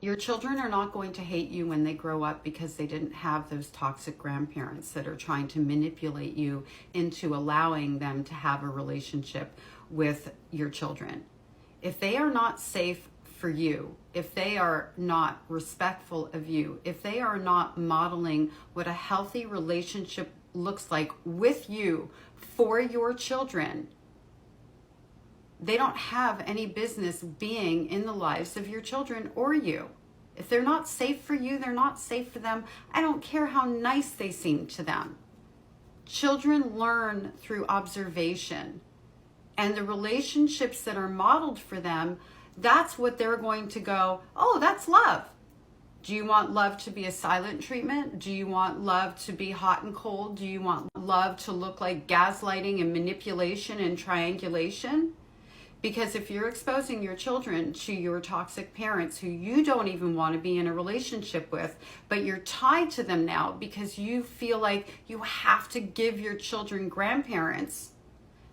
Your children are not going to hate you when they grow up because they didn't have those toxic grandparents that are trying to manipulate you into allowing them to have a relationship with your children. If they are not safe for you, if they are not respectful of you, if they are not modeling what a healthy relationship looks like with you for your children, they don't have any business being in the lives of your children or you. If they're not safe for you, they're not safe for them. I don't care how nice they seem to them. Children learn through observation, and the relationships that are modeled for them, that's what they're going to go, oh, that's love. Do you want love to be a silent treatment? Do you want love to be hot and cold? Do you want love to look like gaslighting and manipulation and triangulation? Because if you're exposing your children to your toxic parents who you don't even want to be in a relationship with, but you're tied to them now because you feel like you have to give your children grandparents,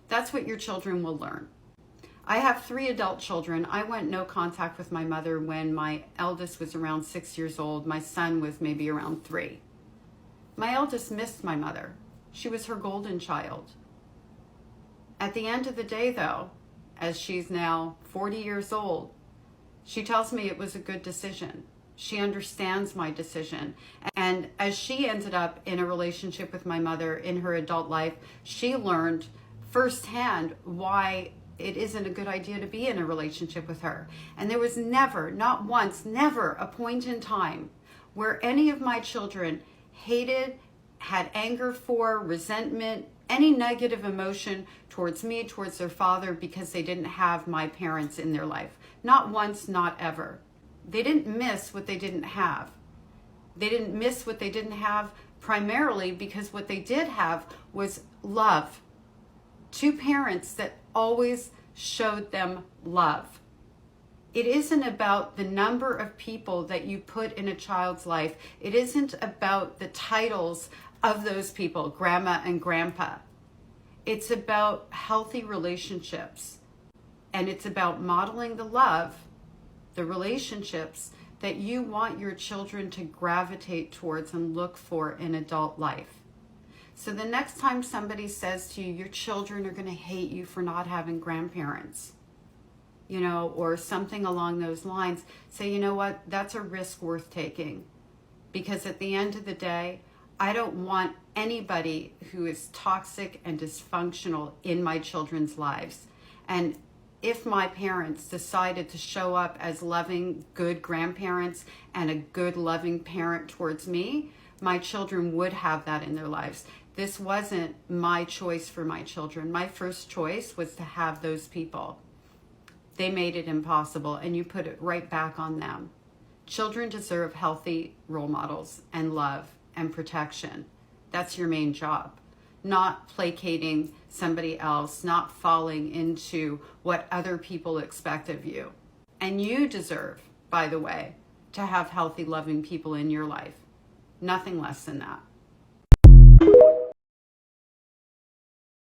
that's what your children will learn. I have 3 adult children. I went no contact with my mother when my eldest was around 6 years old. My son was maybe around 3. My eldest missed my mother. She was her golden child. At the end of the day, though, as she's now 40 years old, she tells me it was a good decision. She understands my decision. And as she ended up in a relationship with my mother in her adult life, she learned firsthand why it isn't a good idea to be in a relationship with her. And there was never, not once, never a point in time where any of my children hated, had anger for, resentment, any negative emotion towards me, towards their father, because they didn't have my parents in their life. Not once, not ever. They didn't miss what they didn't have. They didn't miss what they didn't have primarily because what they did have was love. 2 parents that always showed them love. It isn't about the number of people that you put in a child's life. It isn't about the titles of those people, grandma and grandpa. It's about healthy relationships. And it's about modeling the love, the relationships that you want your children to gravitate towards and look for in adult life. So the next time somebody says to you, your children are going to hate you for not having grandparents, or something along those lines, say, you know what, that's a risk worth taking. Because at the end of the day, I don't want anybody who is toxic and dysfunctional in my children's lives. And if my parents decided to show up as loving, good grandparents and a good, loving parent towards me, my children would have that in their lives. This wasn't my choice for my children. My first choice was to have those people. They made it impossible, and you put it right back on them. Children deserve healthy role models and love and protection. That's your main job. Not placating somebody else, not falling into what other people expect of you. And you deserve, by the way, to have healthy, loving people in your life. Nothing less than that.